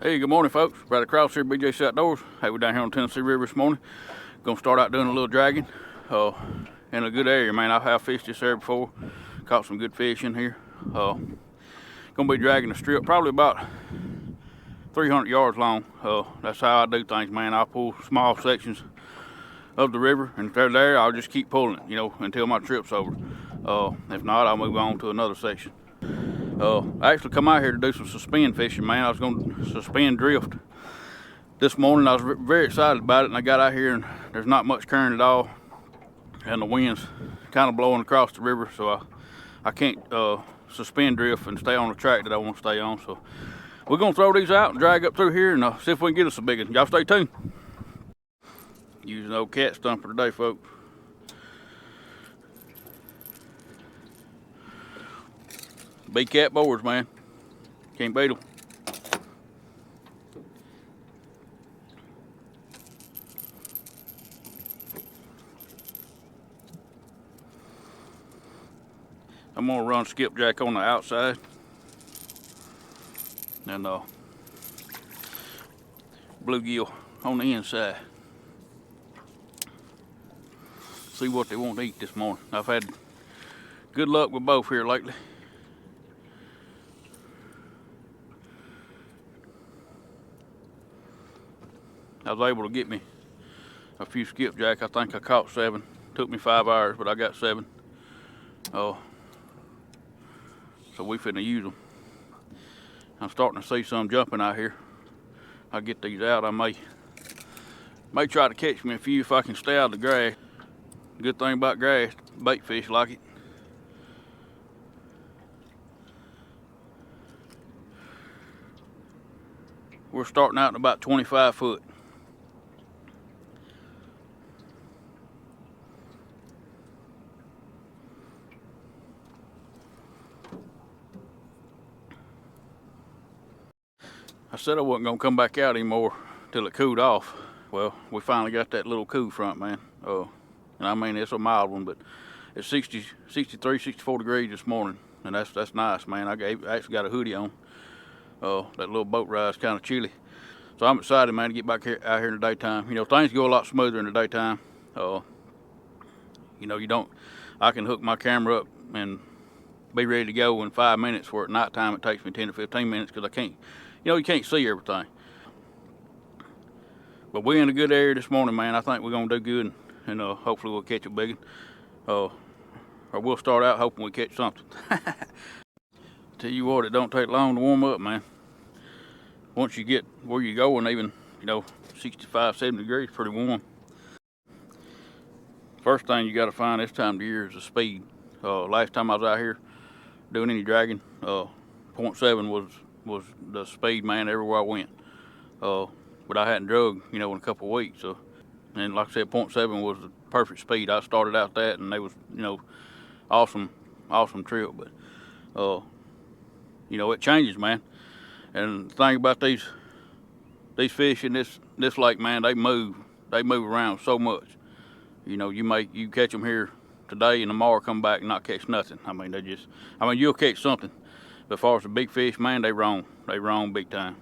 Hey, good morning, folks. Brother Cross here, BJ's Outdoors. Hey, we're down here on the Tennessee River this morning. Gonna start out doing a little dragging. In a good area, man. I have fished this area before. Caught some good fish in here. Gonna be dragging the strip, probably about 300 yards long. That's how I do things, man. I pull small sections of the river, and if they're there, I'll just keep pulling it, until my trip's over. If not, I'll move on to another section. I actually come out here to do some suspend fishing, man. I was going to suspend drift this morning. I was very excited about it, and I got out here and there's not much current at all, and the wind's kind of blowing across the river, so I can't suspend drift and stay on the track that I want to stay on. So we're going to throw these out and drag up through here and see if we can get us a big one. Y'all stay tuned. Using old cat stumper today, folks. Big cat boards, man. Can't beat them. I'm gonna run skipjack on the outside and bluegill on the inside. See what they want to eat this morning. I've had good luck with both here lately. I was able to get me a few skipjack. I think I caught 7. Took me 5 hours, but I got 7. So we finna use them. I'm starting to see some jumping out here. I'll get these out. I may try to catch me a few if I can stay out of the grass. Good thing about grass, bait fish like it. We're starting out in about 25 foot. I said I wasn't gonna come back out anymore till it cooled off. Well, we finally got that little cool front, man. And I mean, it's a mild one, but it's 60, 63, 64 degrees this morning, and that's nice, man. I actually got a hoodie on. That little boat ride's kind of chilly, so I'm excited, man, to get back here out here in the daytime. Things go a lot smoother in the daytime. I can hook my camera up and be ready to go in 5 minutes, where at nighttime it takes me 10 to 15 minutes because I can't. You can't see everything. But we're in a good area this morning, man. I think we're gonna do good, and hopefully we'll catch a big one. Or we'll start out hoping we catch something. Tell you what, it don't take long to warm up, man. Once you get where you're going, even 65, 70 degrees, pretty warm. First thing you got to find this time of year is the speed. Last time I was out here doing any dragging, 0.7 was the speed, man, everywhere I went. But I hadn't drug, in a couple of weeks. So, and like I said, 0.7 was the perfect speed. I started out that, and they was, awesome trip. But, it changes, man. And the thing about these fish in this lake, man, they move around so much. You catch them here today and tomorrow come back and not catch nothing. I mean, you'll catch something. But as far as the big fish, man, they roam big time.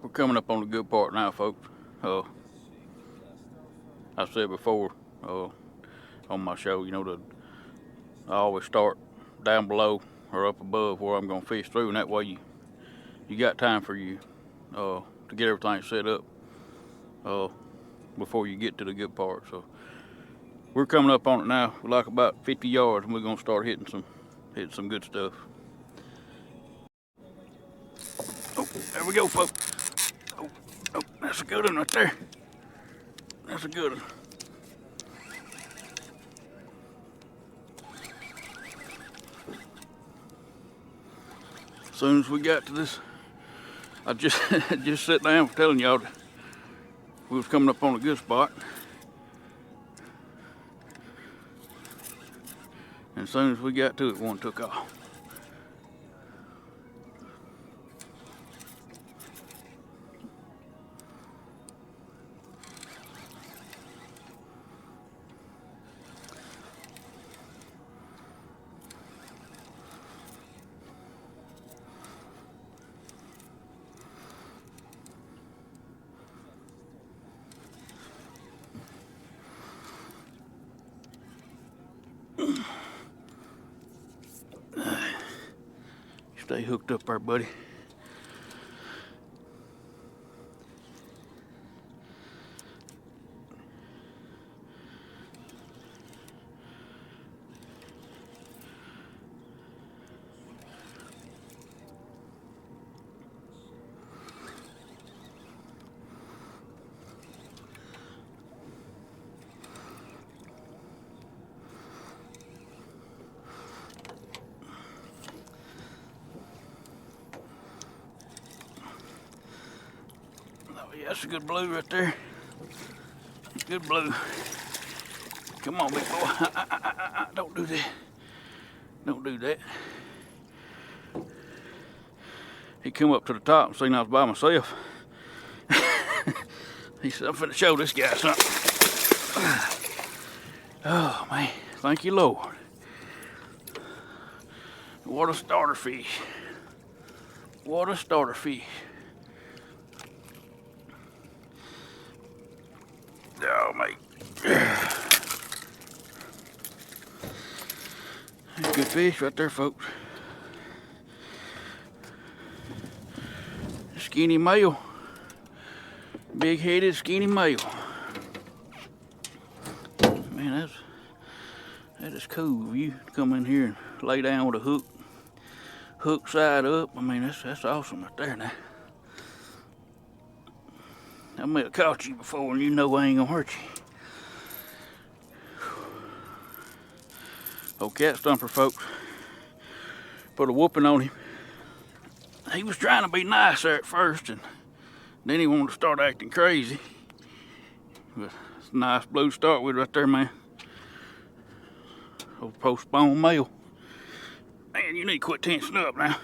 We're coming up on the good part now, folks. I said before on my show, I always start down below or up above where I'm gonna fish through, and that way you got time for you to get everything set up before you get to the good part. So we're coming up on it now. We're like about 50 yards, and we're gonna start hitting some good stuff. Oh, there we go, folks. Oh, that's a good one right there. That's a good one. As soon as we got to this, I just sat down for telling y'all we was coming up on a good spot. And as soon as we got to it, one took off. Stay hooked up there, buddy. Yeah, that's a good blue right there. Good blue. Come on, big boy. Don't do that. Don't do that. He come up to the top and seen I was by myself. He said, I'm finna show this guy something. Oh, man. Thank you, Lord. What a starter fish. What a starter fish. Oh, mate. That's a good fish right there, folks. Skinny male. Big-headed skinny male. Man, that is cool. You come in here and lay down with a hook side up. I mean, that's awesome right there now. I may have caught you before, and you know I ain't gonna hurt you. Old cat stumper, folks. Put a whooping on him. He was trying to be nice there at first, and then he wanted to start acting crazy. But it's a nice blue to start with right there, man. Old postponed male. Man, you need to quit tensing up now.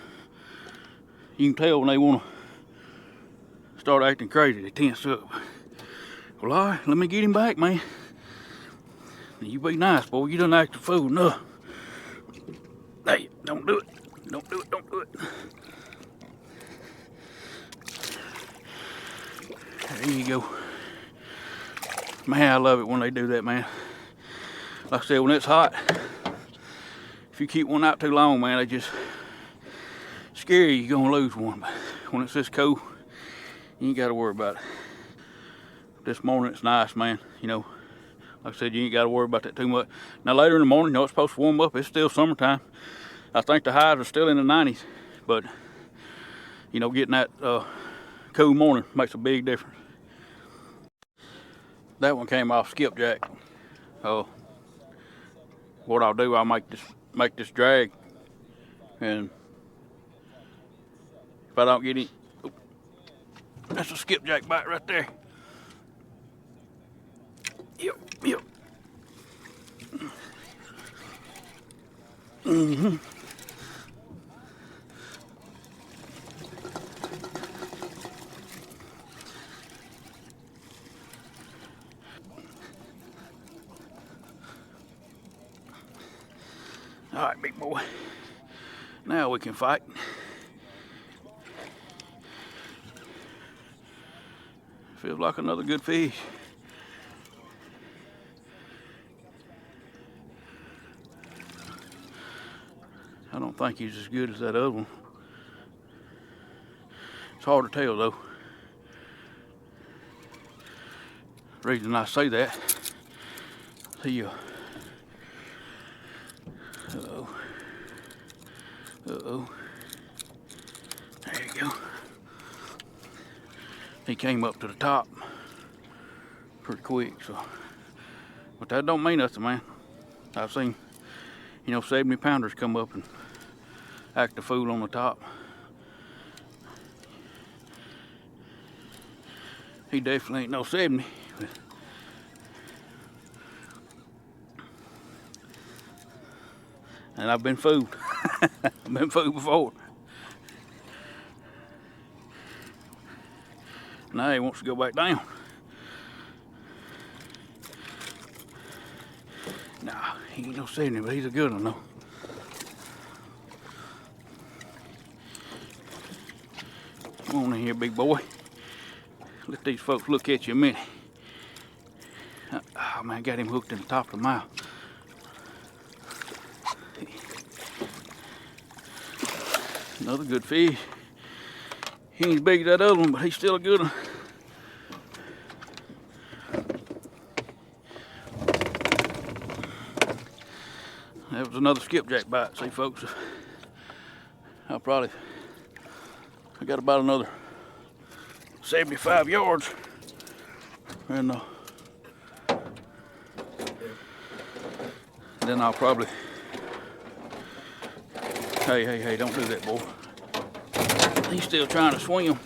You can tell when they want to start acting crazy, they tense up. Well, all right, let me get him back, man. You be nice, boy. You done acted a fool enough. Hey, don't do it. Don't do it. Don't do it. There you go. Man, I love it when they do that, man. Like I said, when it's hot, if you keep one out too long, man, they just scare you. You're gonna lose one. But when it's this cold, you ain't got to worry about it. This morning it's nice, man. You know, like I said, you ain't got to worry about that too much. Now later in the morning, you know, it's supposed to warm up. It's still summertime. I think the highs are still in the 90s, but you know, getting that cool morning makes a big difference. That one came off skipjack. What I'll do, I'll make this drag, and if I don't get it, that's a skipjack bite right there. Yep. Mm-hmm. All right, big boy. Now we can fight. Feels like another good fish. I don't think he's as good as that other one. It's hard to tell though. The reason I say that, see uh-oh. There you go. He came up to the top pretty quick, so. But that don't mean nothing, man. I've seen, you know, 70-pounders come up and act a fool on the top. He definitely ain't no 70. And I've been fooled. I've been fooled before. Now he wants to go back down. Nah, he ain't no 70, but he's a good one though. Come on in here, big boy. Let these folks look at you a minute. Oh man, got him hooked in the top of the mouth. Another good fish. He ain't as big as that other one, but he's still a good one. That was another skipjack bite. See, folks, I got about another 75 yards, and then I'll probably, hey, don't do that, boy. He's still trying to swim.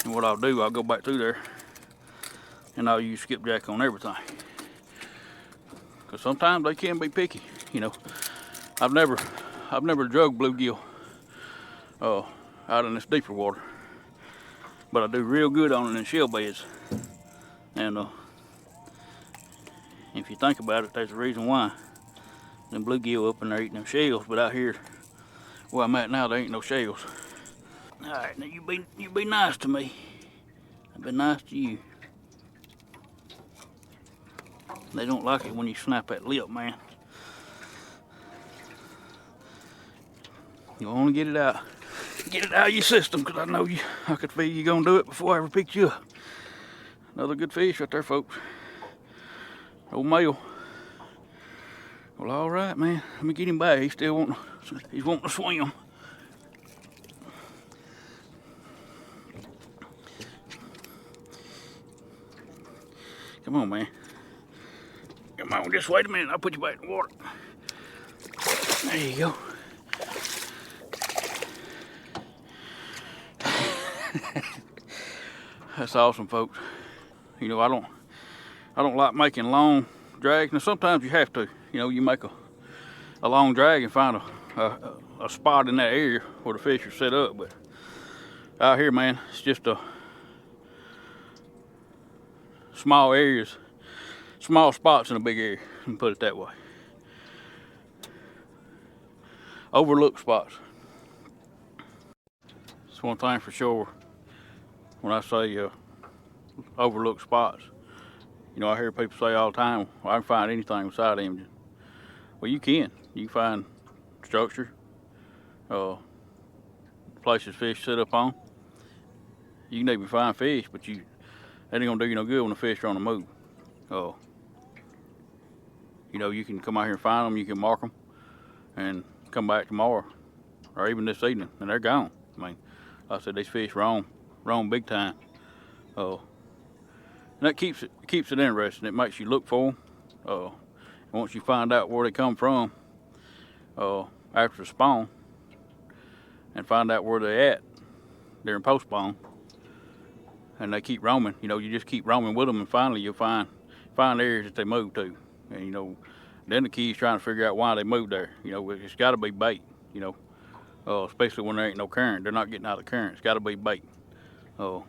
And what I'll do, I'll go back through there and I'll use skipjack on everything. Because sometimes they can be picky, you know. I've never drug bluegill out in this deeper water, but I do real good on it in shell beds. And if you think about it, there's a reason why. Them bluegill up in there eating them shells, but out here where I'm at now, there ain't no shells. All right, now you be nice to me. I've been nice to you. They don't like it when you snap that lip, man. You only get it out of your system, because I know I could feel you gonna do it before I ever picked you up. Another good fish right there, folks. Old male. Well, all right, man. Let me get him back. He's wanting to swim. Come on, man. Come on, just wait a minute. I'll put you back in the water. There you go. That's awesome, folks. You know, I don't like making long drags. Now, sometimes you have to. You know, you make a long drag and find a spot in that area where the fish are set up. But out here, man, it's just small areas, small spots in a big area, let me put it that way. Overlooked spots. It's one thing for sure when I say overlooked spots. You know, I hear people say all the time, well, I can find anything beside imaging. Well, you can. You can find structure, places fish sit up on. You can even find fish, but that ain't gonna do you no good when the fish are on the move. You know, you can come out here and find them, you can mark them, and come back tomorrow, or even this evening, and they're gone. I mean, like I said, these fish roam big time. And that keeps it interesting. It makes you look for them. Once you find out where they come from after the spawn, and find out where they're at during post spawn, and they keep roaming, you know, you just keep roaming with them, and finally you'll find areas that they move to. And you know, then the key is trying to figure out why they moved there. You know, it's got to be bait. You know, especially when there ain't no current. They're not getting out of the current. It's got to be bait. And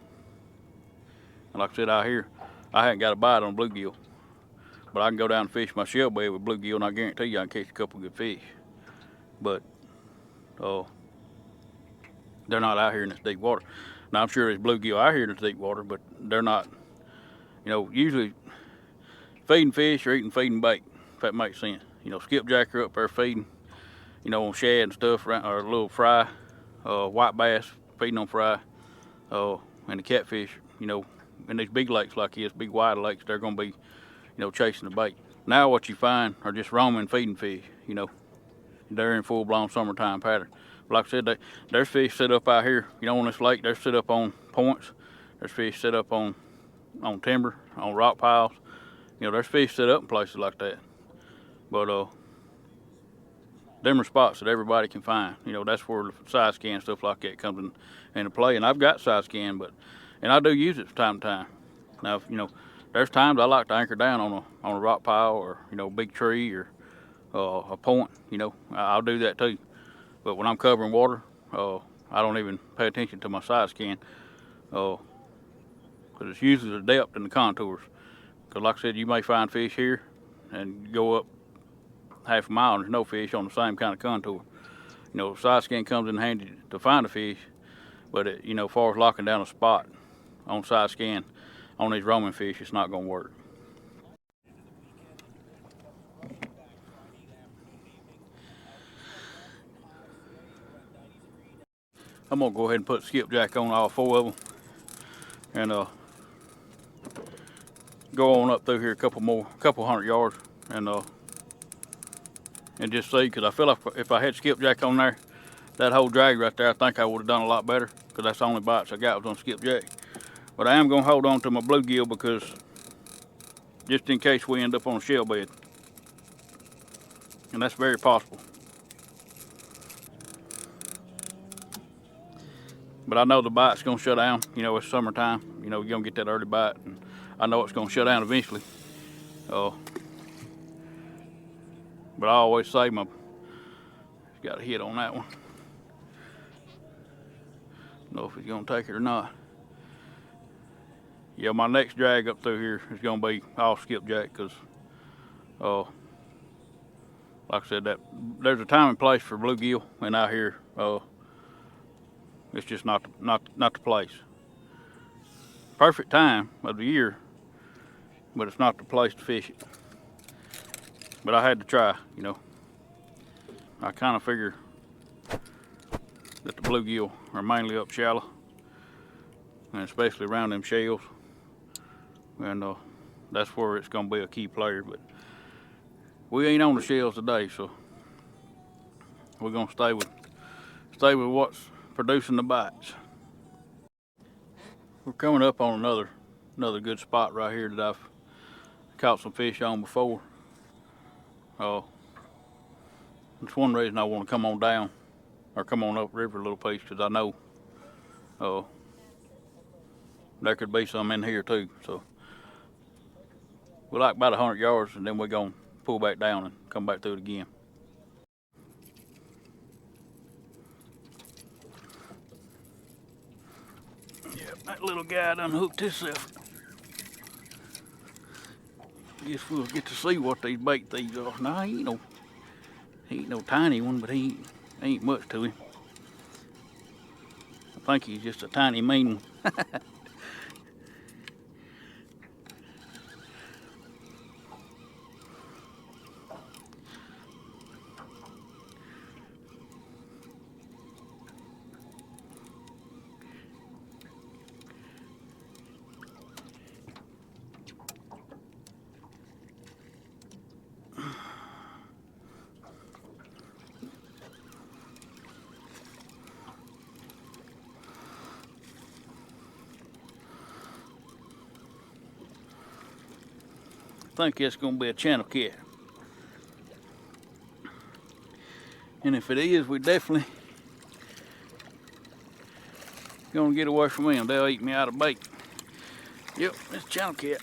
like I said, out here, I haven't got a bite on bluegill, but I can go down and fish my shell bed with bluegill, and I guarantee you I can catch a couple good fish. But they're not out here in this deep water. Now, I'm sure there's bluegill out here in this deep water, but they're not, you know, usually feeding fish or eating feeding bait, if that makes sense. You know, skipjack are up there feeding, you know, on shad and stuff, or a little fry, white bass feeding on fry, and the catfish, you know, in these big lakes like this, big wide lakes, they're gonna be, you know, chasing the bait. Now what you find are just roaming feeding fish, you know. They're in full-blown summertime pattern. Like I said, there's fish set up out here, you know, on this lake. They're set up on points. There's fish set up on timber, on rock piles. You know, there's fish set up in places like that. But them are spots that everybody can find. You know, that's where the side scan stuff like that comes into play. And I've got side scan, and I do use it from time to time. Now, you know, there's times I like to anchor down on a rock pile, or, you know, big tree, or a point. You know, I'll do that too. But when I'm covering water, I don't even pay attention to my side scan, because it's usually the depth and the contours. Because like I said, you may find fish here and go up half a mile and there's no fish on the same kind of contour. You know, side scan comes in handy to find a fish, but you know, as far as locking down a spot on side scan on these roaming fish, it's not going to work. I'm gonna go ahead and put skipjack on all 4 of them, and go on up through here a couple hundred yards, and just see, because I feel like if I had skipjack on there, that whole drag right there, I think I would have done a lot better, because that's the only bites I got was on skipjack. But I am gonna hold on to my bluegill, because just in case we end up on a shell bed, and that's very possible. But I know the bite's gonna shut down. You know, it's summertime. You know, you're gonna get that early bite, and I know it's gonna shut down eventually. But I always say got a hit on that one. Don't know if he's gonna take it or not. Yeah, my next drag up through here is gonna be all skipjack, because like I said, that there's a time and place for bluegill, and out here it's just not the place. Perfect time of the year, but it's not the place to fish it. But I had to try, you know. I kind of figure that the bluegill are mainly up shallow, and especially around them shells, and that's where it's gonna be a key player. But we ain't on the shells today, so we're gonna stay with what's producing the bites. We're coming up on another good spot right here that I've caught some fish on before. It's one reason I want to come on down, or come on up river a little piece, because I know there could be some in here too. So we're like about 100 yards, and then we're gonna pull back down and come back through it again. Yeah, that little guy done hooked himself. Guess we'll get to see what these bait thieves are. Nah, he ain't no tiny one, but he ain't much to him. I think he's just a tiny mean one. I think it's gonna be a channel cat. And if it is, we definitely gonna get away from them. They'll eat me out of bait. Yep, it's a channel cat.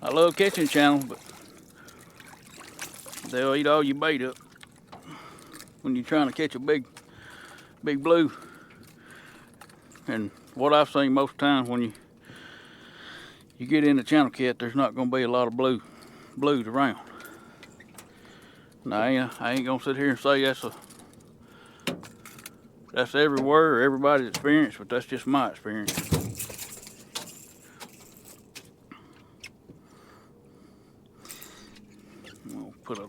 I love catching channels, but they'll eat all your bait up when you're trying to catch a big blue. And what I've seen most times, when you get in the channel cat, there's not gonna be a lot of blues around. Now, I ain't gonna sit here and say that's everywhere or everybody's experience, but that's just my experience. I'll put a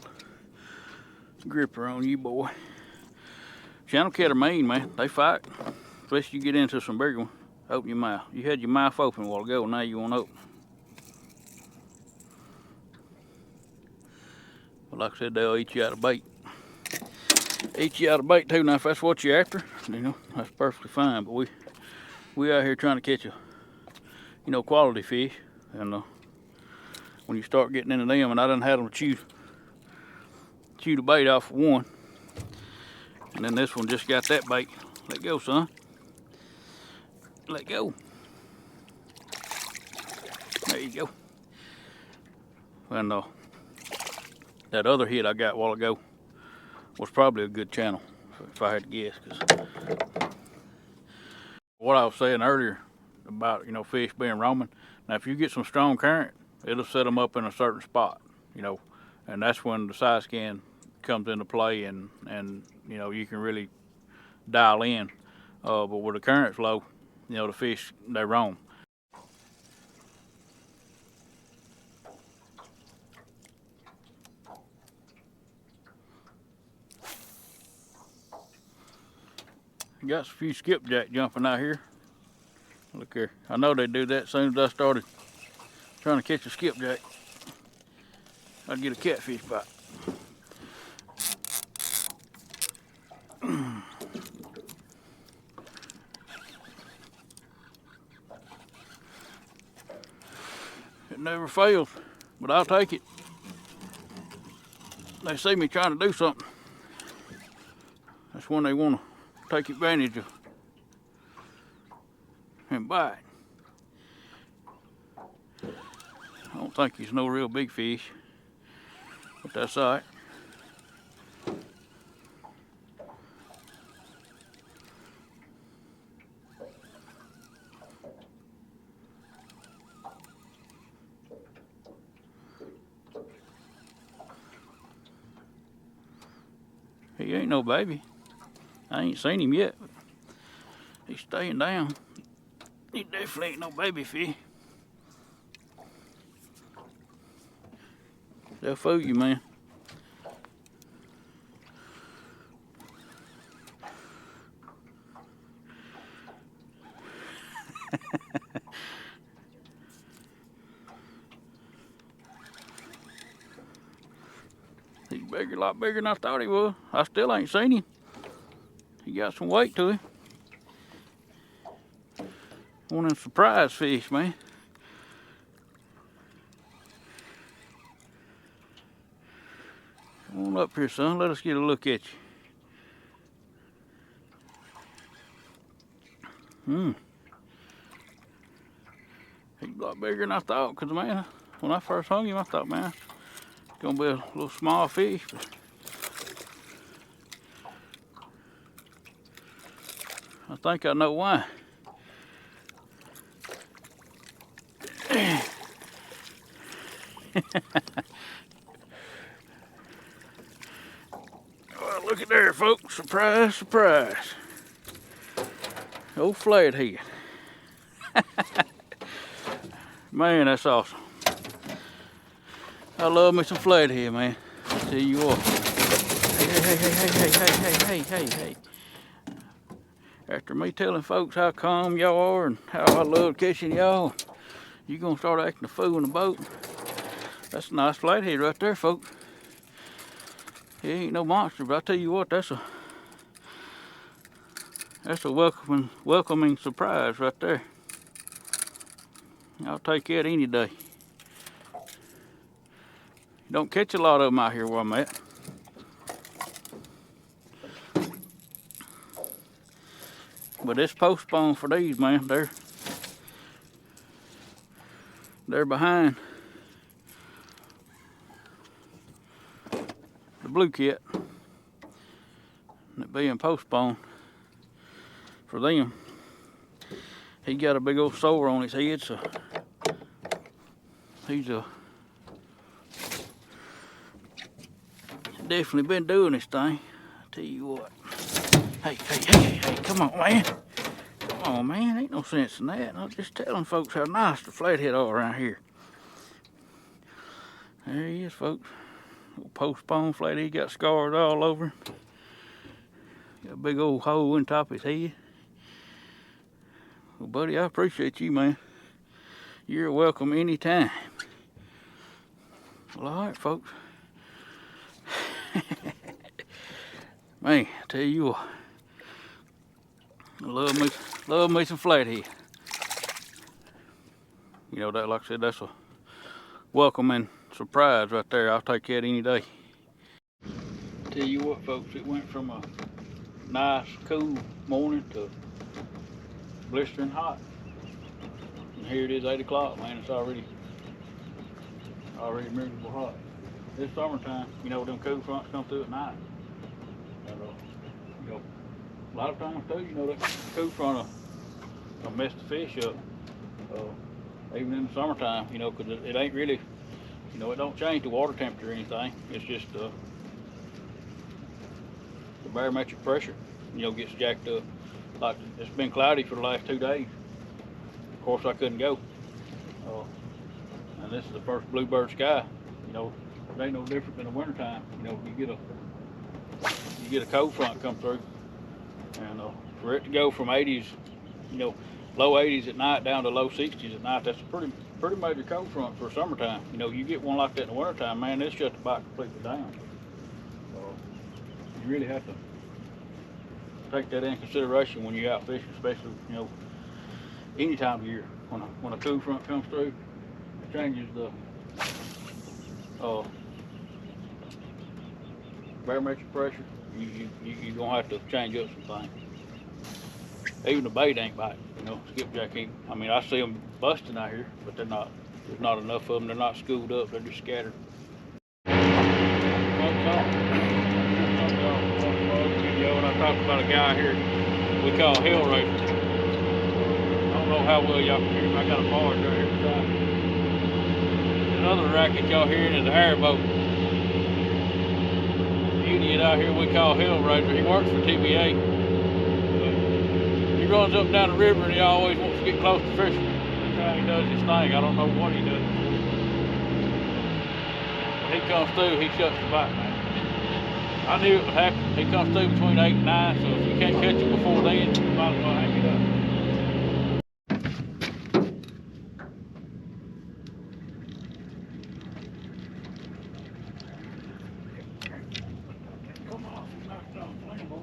gripper on you, boy. Channel cat are mean, man. They fight, especially you get into some bigger ones. Open your mouth. You had your mouth open a while ago, now you won't open. But like I said, they'll eat you out of bait. Eat you out of bait too. Now, if that's what you're after, you know, that's perfectly fine. But we out here trying to catch a, quality fish. And when you start getting into them, and I done had them chew the bait off of one, and then this one just got that bait. Let go, son. Let go. There you go. And that other hit I got a while ago was probably a good channel, if I had to guess. Cause what I was saying earlier about, fish being roaming. Now, if you get some strong current, it'll set them up in a certain spot, and that's when the side scan comes into play, and you can really dial in. But with the current's low, the fish, they roam. Got a few skipjack jumping out here. Look here. I know they do that as soon as I started trying to catch a skipjack. I'd get a catfish bite. It never fails, but I'll take it. They see me trying to do something. That's when they want to take advantage of and bite. I don't think he's no real big fish, but that's all right. He ain't no baby. I ain't seen him yet, but he's staying down. He definitely ain't no baby fish. They'll fool you, man. He's bigger, a lot bigger than I thought he was. I still ain't seen him. He got some weight to him. One of them surprise fish, man. Come on up here, son. Let us get a look at you. He's a lot bigger than I thought, because, man, when I first hung him, I thought, man, it's going to be a little small fish. But I think I know why. Well, look at there, folks. Surprise, surprise. Old flathead. Man, that's awesome. I love me some flathead, man. I tell you what. Hey. After me telling folks how calm y'all are and how I love catching y'all, you gonna start acting a fool in the boat. That's a nice flathead right there, folks. He ain't no monster, but I tell you what, that's a welcoming surprise right there. I'll take that any day. You don't catch a lot of them out here where I'm at. But it's postponed for these, man. They're behind the blue cat. And it being postponed for them. He got a big old sore on his head, so he's definitely been doing this thing. I tell you what. Hey, come on, man. Come on, man. Ain't no sense in that. I'm just telling folks how nice the flathead are around here. There he is, folks. Little postponed flathead. Got scars all over him. Got a big old hole in top of his head. Well, buddy, I appreciate you, man. You're welcome anytime. Well, all right, folks. Man, I tell you what. I love me some flathead. You know, that, like I said, that's a welcoming surprise right there. I'll take that any day. Tell you what, folks, it went from a nice, cool morning to blistering hot. And here it is, 8 o'clock, man. It's already miserable hot. It's summertime, you know, them cool fronts come through at night. And, you know, a lot of times too, you know, that cool front will mess the fish up. Even in the summertime, you know, because it ain't really, you know, it don't change the water temperature or anything. It's just the barometric pressure, you know, gets jacked up. Like, it's been cloudy for the last 2 days. Of course, I couldn't go. And this is the first bluebird sky. You know, it ain't no different than the wintertime. You know, you get a cold front come through, and for it to go from 80s, you know, low 80s at night down to low 60s at night, that's a pretty major cold front for summertime. You know, you get one like that in the wintertime, man, it's shut the bike completely down. You really have to take that in consideration when you're out fishing, especially, you know, any time of year. When a cool front comes through, it changes the barometric pressure. You're gonna have to change up some things. Even the bait ain't biting, you know. Skipjack ain't. I mean, I see them busting out here, but they're not. There's not enough of them. They're not schooled up. They're just scattered. When I talked about a guy here we call Hellraiser. I don't know how well y'all can hear him. I got a barge right here beside me. Another racket y'all hearing is an airboat. The idiot out here we call Hellraiser. He works for TVA. He runs up and down the river and he always wants to get close to Fisherman. That's how he does his thing. I don't know what he does. When he comes through, he shuts the bite, man. I knew it would happen. He comes through between 8 and 9, so if you can't catch him before then, you might as well hang it up. Come on, you knocked it off the lane, boy.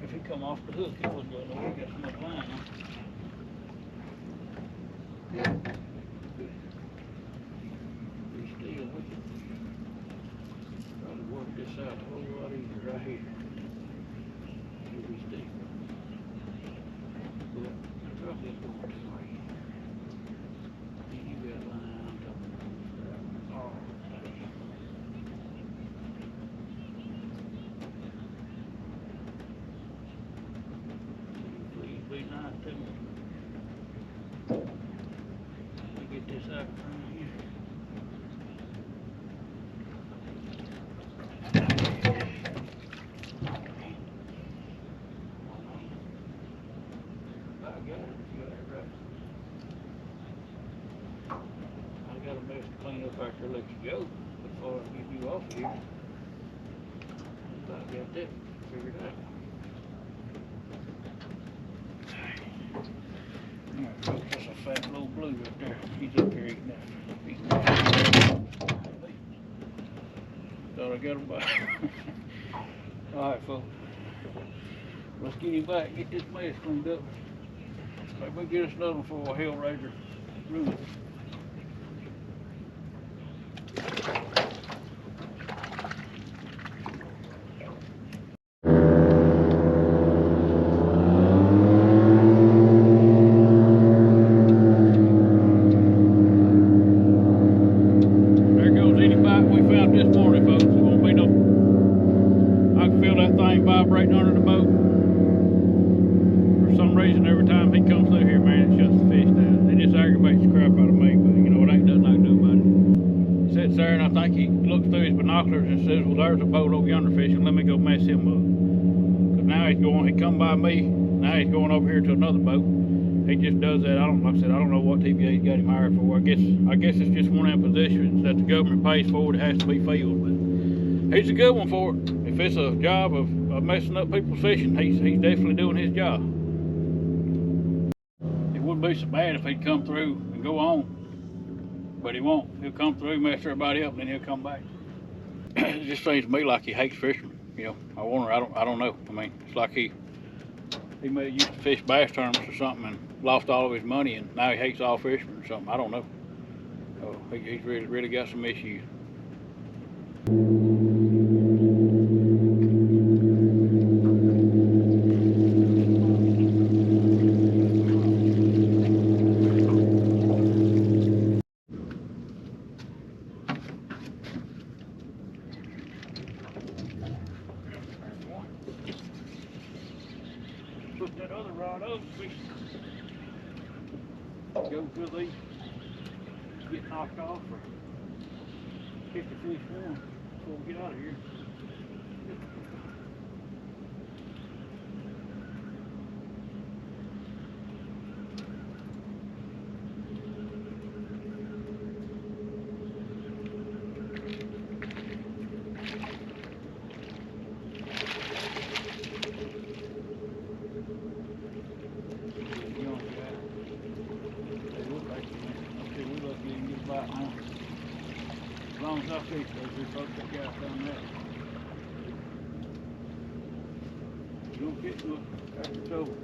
If he come off the hook, he wouldn't go nowhere. He got so much line on. Be still with it. Try to work this out a whole lot easier right here. He'll be still. But I drop this going too late. Then you got line on top of it. Oh. Be nice to me. Let me get this out from here. I got it. You got it right. I got a mess to clean up after I let you go before I get you off here. I got that figured out. That's a fat little blue right there. He's up here eating that. Thought I got him back. Alright, folks. Let's get him back, get this mess cleaned up. Maybe we'll get us another one for a Hellraiser ruin. Vibrating under the boat. For some reason, every time he comes through here, man, it shuts the fish down. It just aggravates the crap out of me, but you know, it ain't nothing I can do about it. Sits there and I think he looks through his binoculars and says, well, there's a boat over yonder fishing, let me go mess him up. Cause now he come by me, now he's going over here to another boat. He just does that. Like I said, I don't know what TVA's got him hired for. I guess it's just one of them positions that the government pays for. It has to be filled, but he's a good one for it. If it's a job of messing up people's fishing, he's definitely doing his job. It wouldn't be so bad if he'd come through and go on, but he won't. He'll come through, mess everybody up, and then he'll come back. It just seems to me like he hates fishermen. You know, I wonder. I don't know. I mean, it's like he may have used to fish bass tournaments or something and lost all of his money, and now he hates all fishermen or something. I don't know. He's really got some issues. Put that other rod up, go till these get knocked off or kick the fish one before we get out of here. As long as I fish those, we're supposed to get on that. You don't get no after trouble.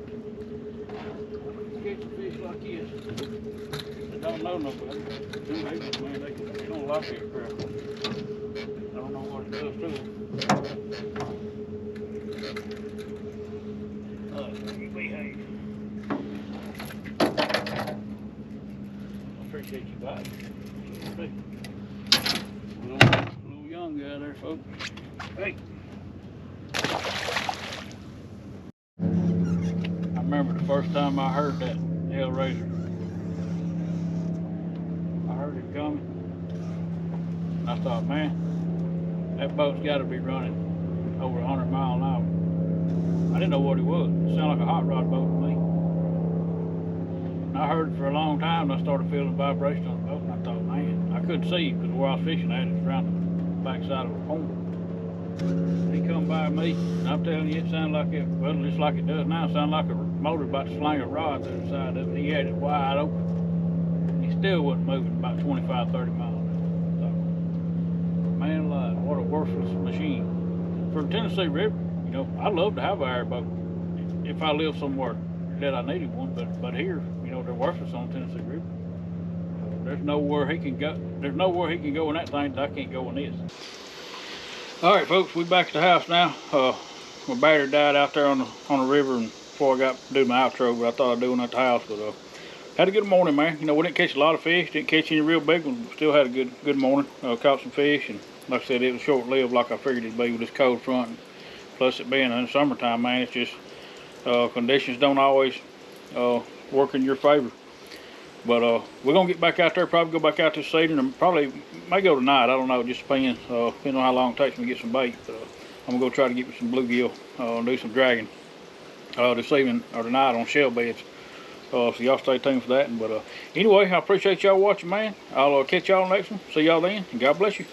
Catch a fish like this. They don't know nobody. Man, they don't like that crap. I don't know what it does to them. You behave. I appreciate you guys. Hey. Little young guy there, folks. Hey. I remember the first time I heard that Hellraiser. I heard it coming. And I thought, man, that boat's got to be running over 100 miles an hour. I didn't know what it was. It sounded like a hot rod boat to me. And I heard it for a long time, and I started feeling vibration on the boat, and I thought, man, I couldn't see because where I was fishing at, it's around the backside of a pond. He come by me, and I'm telling you, it sounded like it, well, just like it does now, it sounded like a motor about to sling a rod to the side of it. He had it wide open. He still wasn't moving about 25, 30 miles an hour. So, man alive, what a worthless machine. For the Tennessee River, you know, I'd love to have an airboat if I lived somewhere that I needed one, but here, you know, they're worthless on the Tennessee River. There's nowhere he can go. There's nowhere he can go in that thing that I can't go in this. All right, folks, we back at the house now. My battery died out there on the river, and before I got to do my outro, but I thought I'd do one at the house. But had a good morning, man. You know, we didn't catch a lot of fish, didn't catch any real big ones, but still had a good morning. Caught some fish, and like I said, it was short-lived, like I figured it'd be with this cold front. And plus, it being in the summertime, man, it's just conditions don't always work in your favor. But we're gonna get back out there, probably go back out this evening, and probably may go tonight. I don't know, just depending on how long it takes me to get some bait. But I'm gonna go try to get me some bluegill and do some dragging this evening or tonight on shell beds. So y'all stay tuned for that. But anyway, I appreciate y'all watching, man. I'll catch y'all next one. See y'all then, and God bless you.